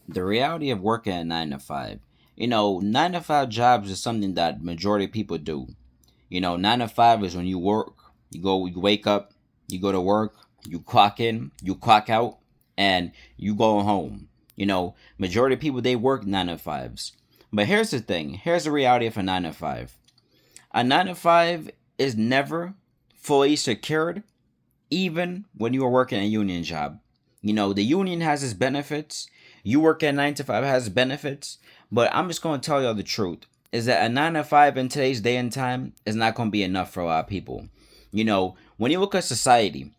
The reality of working at 9 to 5. 9 to 5 jobs is something that majority of people do. 9 to 5 is when you work, you wake up, you go to work, you clock in, you clock out, and you go home. Majority of people they work 9 to 5s. But here's the thing. Here's the reality of a 9 to 5. A 9 to 5 is never fully secured, even when you are working a union job. The union has its benefits. You work at 9 to 5 has benefits. But I'm just going to tell y'all the truth is that a 9 to 5 in today's day and time is not going to be enough for a lot of people. When you look at society,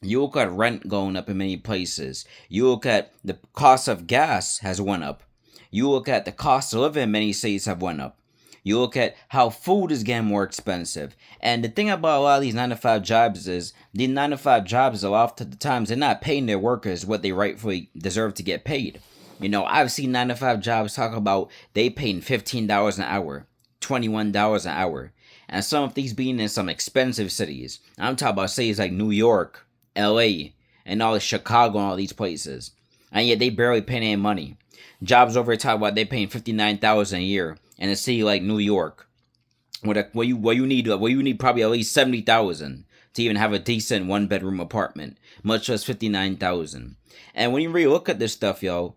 you look at rent going up in many places. You look at the cost of gas has went up. You look at the cost of living in many cities have went up. You look at how food is getting more expensive. And the thing about a lot of these 9 to 5 jobs is these 9 to 5 jobs a lot of the times they're not paying their workers what they rightfully deserve to get paid. I've seen 9 to 5 jobs talk about they paying $15 an hour, $21 an hour. And some of these being in some expensive cities. I'm talking about cities like New York, LA, and all Chicago and all these places. And yet they barely pay any money. Jobs over talk about they paying $59,000 a year in a city like New York, where you need probably at least $70,000 to even have a decent 1 bedroom apartment, much less $59,000. And when you really look at this stuff, yo,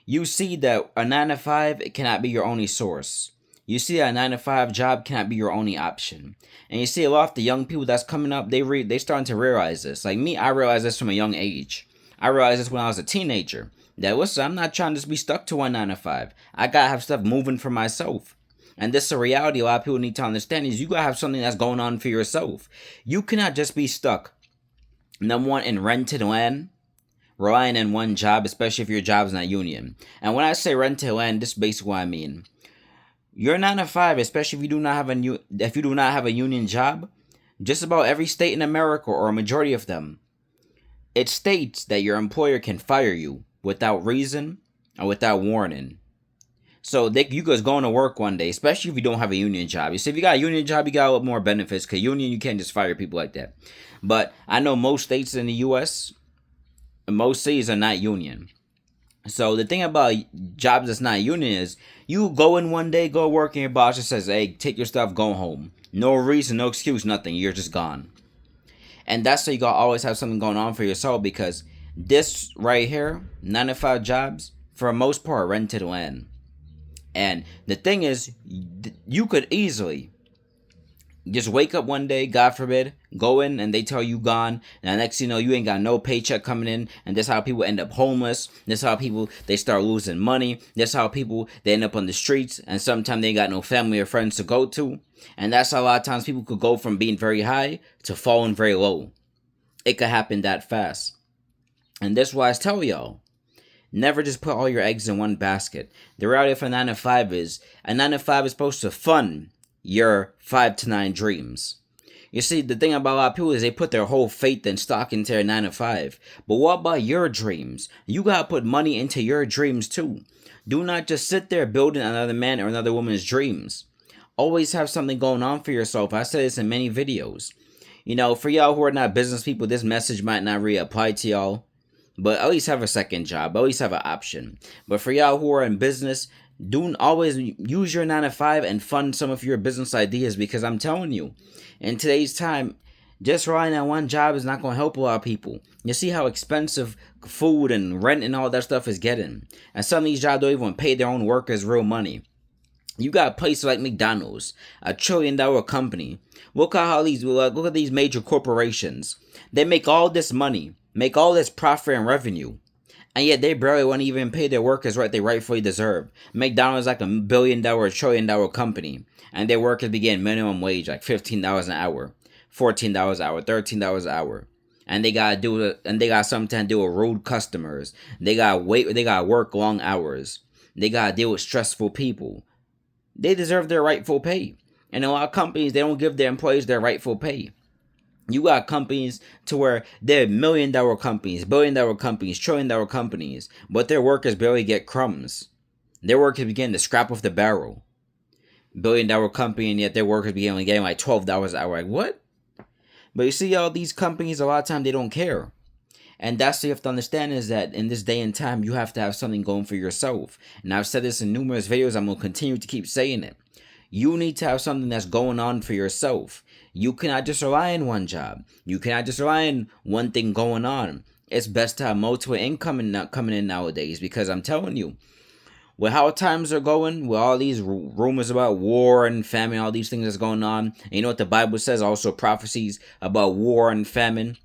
you see that a 9 to 5 it cannot be your only source. You see that a 9 to 5 job cannot be your only option. And you see a lot of the young people that's coming up, they starting to realize this. Like me, I realized this from a young age. I realized this when I was a teenager. That listen, I'm not trying to just be stuck to one 9 to 5. I gotta have stuff moving for myself. And this is a reality a lot of people need to understand is you gotta have something that's going on for yourself. You cannot just be stuck, number one, in rented land, relying on one job, especially if your job's not union. And when I say rented land, this is basically what I mean. Your 9 to 5, especially if you do not have a union job, just about every state in America or a majority of them, it states that your employer can fire you without reason or without warning. So you guys going to work one day, especially if you don't have a union job. You see, if you got a union job, you got a lot more benefits. Because union, you can't just fire people like that. But I know most states in the U.S., most cities are not union. So the thing about jobs that's not union is you go in one day, go work, and your boss just says, hey, take your stuff, go home. No reason, no excuse, nothing. You're just gone. And that's why you gotta always have something going on for yourself, because this right here, 9 to 5 jobs, for the most part, rented land. And the thing is, you could easily just wake up one day, God forbid, go in and they tell you gone. And next thing you know, you ain't got no paycheck coming in. And that's how people end up homeless. That's how people, they start losing money. That's how people, they end up on the streets. And sometimes they ain't got no family or friends to go to. And that's how a lot of times people could go from being very high to falling very low. It could happen that fast. And that's why I tell y'all, never just put all your eggs in one basket. The reality of a 9 to 5 is, a 9 to 5 is supposed to fund your 5 to 9 dreams. You see, the thing about a lot of people is they put their whole faith and stock into their 9 to 5. But what about your dreams? You gotta put money into your dreams too. Do not just sit there building another man or another woman's dreams. Always have something going on for yourself. I said this in many videos. For y'all who are not business people, this message might not really apply to y'all. But at least have a second job. At least have an option. But for y'all who are in business, do always use your 9 to 5 and fund some of your business ideas, because I'm telling you, in today's time, just relying on one job is not going to help a lot of people. You see how expensive food and rent and all that stuff is getting. And some of these jobs don't even pay their own workers real money. You got places like McDonald's, $1 trillion company. Look at these major corporations. They make all this money, make all this profit and revenue, and yet they barely want to even pay their workers what they rightfully deserve. McDonald's is like $1 billion, $1 trillion company, and their workers be getting minimum wage like $15 an hour, $14 an hour, $13 an hour. And they got something to do with rude customers. They gotta work long hours. They gotta deal with stressful people. They deserve their rightful pay. And a lot of companies, they don't give their employees their rightful pay. You got companies to where they're $1 million companies, $1 billion companies, $1 trillion companies, but their workers barely get crumbs. Their workers begin to scrap off the barrel. $1 billion company, and yet their workers begin only getting like $12 an hour. Like, what? But you see, all these companies, a lot of times, they don't care. And that's what you have to understand, is that in this day and time, you have to have something going for yourself. And I've said this in numerous videos. I'm going to continue to keep saying it. You need to have something that's going on for yourself. You cannot just rely on one job. You cannot just rely on one thing going on. It's best to have multiple income coming in nowadays, because I'm telling you, with how times are going, with all these rumors about war and famine, all these things that's going on, and you know what the Bible says, also prophecies about war and famine,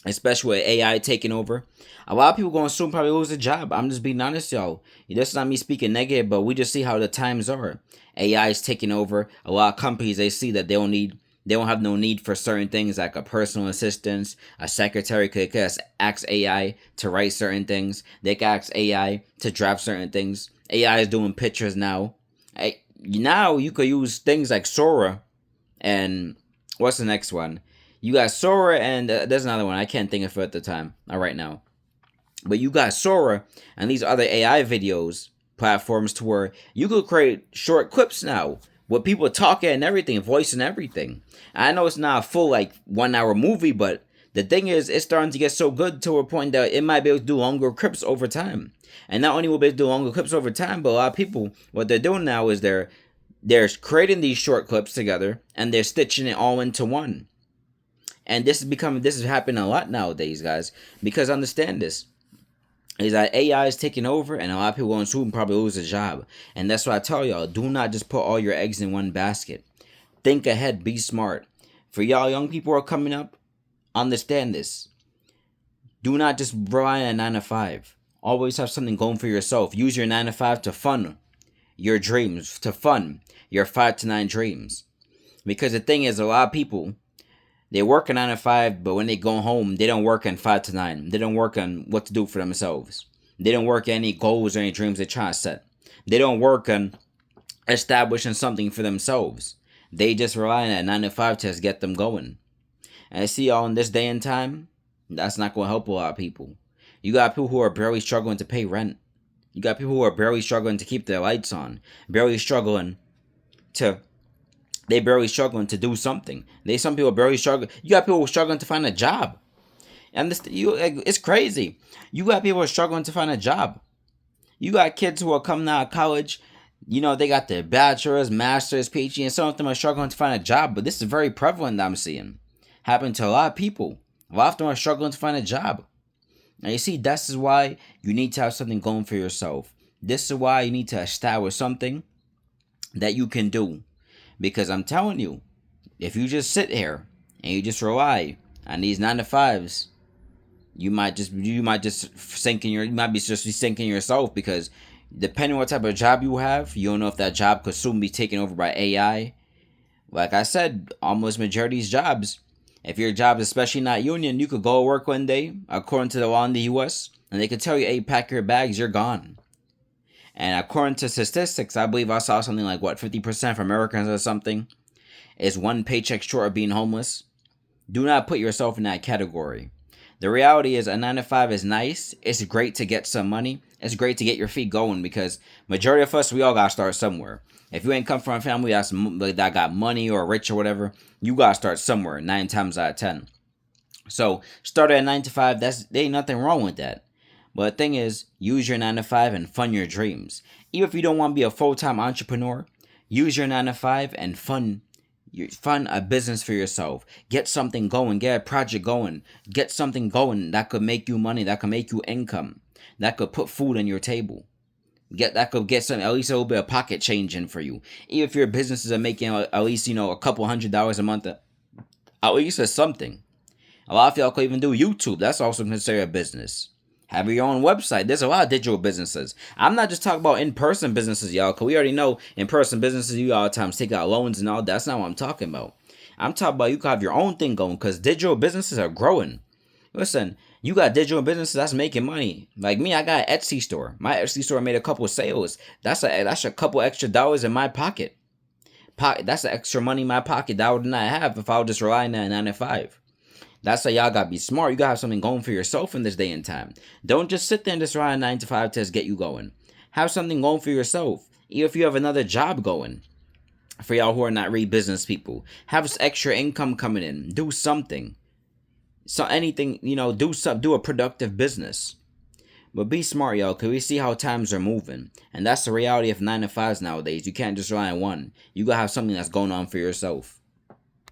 especially with AI taking over. A lot of people going to soon probably lose a job. I'm just being honest, y'all. This is not me speaking negative, but we just see how the times are. AI is taking over. A lot of companies, they see that they don't have no need for certain things like a personal assistant, a secretary could just ask AI to write certain things. They can ask AI to draft certain things. AI is doing pictures now. Now you could use things like Sora and what's the next one? You got Sora and there's another one. I can't think of it at the time. Not right now. But you got Sora and these other AI videos platforms to where you could create short clips now with people talking and everything, voice and everything. I know it's not a full like 1 hour movie, but the thing is, it's starting to get so good to a point that it might be able to do longer clips over time. And not only will be able to do longer clips over time, but a lot of people, what they're doing now is they're creating these short clips together and they're stitching it all into one. And this is happening a lot nowadays, guys. Because understand this, is that AI is taking over, and a lot of people going to probably lose a job. And that's why I tell y'all, do not just put all your eggs in one basket. Think ahead, be smart. For y'all young people who are coming up, understand this. Do not just rely on a 9 to 5. Always have something going for yourself. Use your 9 to 5 to fund your dreams, to fund your 5 to 9 dreams. Because the thing is, a lot of people, they work a 9 to 5, but when they go home, they don't work on 5 to 9. They don't work on what to do for themselves. They don't work any goals or any dreams they're trying to set. They don't work on establishing something for themselves. They just rely on that 9 to 5 to get them going. And I see y'all in this day and time, that's not going to help a lot of people. You got people who are barely struggling to pay rent. You got people who are barely struggling to keep their lights on. Barely struggling to do something. Some people barely struggle. You got people struggling to find a job, and it's crazy. You got people struggling to find a job. You got kids who are coming out of college. You know, they got their bachelor's, master's, PhD, and some of them are struggling to find a job. But this is very prevalent that I'm seeing happen to a lot of people. A lot of them are struggling to find a job. Now you see, this is why you need to have something going for yourself. This is why you need to establish something that you can do. Because I'm telling you, if you just sit here and you just rely on these 9 to 5s, you might just be sinking yourself, because depending on what type of job you have, you don't know if that job could soon be taken over by AI. Like I said, almost majority of these jobs, if your job is especially not union, you could go to work one day, according to the law in the US, and they could tell you, hey, pack your bags, you're gone. And according to statistics, I believe I saw something like, 50% of Americans or something is one paycheck short of being homeless. Do not put yourself in that category. The reality is, a 9 to 5 is nice. It's great to get some money. It's great to get your feet going, because majority of us, we all got to start somewhere. If you ain't come from a family that got money or rich or whatever, you got to start somewhere 9 times out of 10. So start at 9 to 5. There ain't nothing wrong with that. But the thing is, use your 9 to 5 and fund your dreams. Even if you don't want to be a full-time entrepreneur, use your 9 to 5 and fund a business for yourself. Get something going. Get a project going. Get something going that could make you money, that could make you income, that could put food on your table. That could get some, at least a little bit of pocket change in for you. Even if your businesses are making at least, a couple $100 a month, at least it's something. A lot of y'all could even do YouTube. That's also considered a business. Have your own website. There's a lot of digital businesses. I'm not just talking about in-person businesses, y'all, because we already know in-person businesses, you all the times take out loans and all. That's not what I'm talking about. I'm talking about you can have your own thing going, because digital businesses are growing. Listen, you got digital businesses that's making money. Like me, I got an Etsy store. My Etsy store made a couple of sales. That's a couple extra dollars in my pocket. That's the extra money in my pocket that I would not have if I would just rely on that 9 to 5. That's why y'all gotta be smart. You gotta have something going for yourself in this day and time. Don't just sit there and just rely on 9 to 5 to get you going. Have something going for yourself. Even if you have another job going. For y'all who are not really business people, have extra income coming in. Do something. So anything, do a productive business. But be smart, y'all, because we see how times are moving. And that's the reality of 9 to 5s nowadays. You can't just rely on one. You gotta have something that's going on for yourself.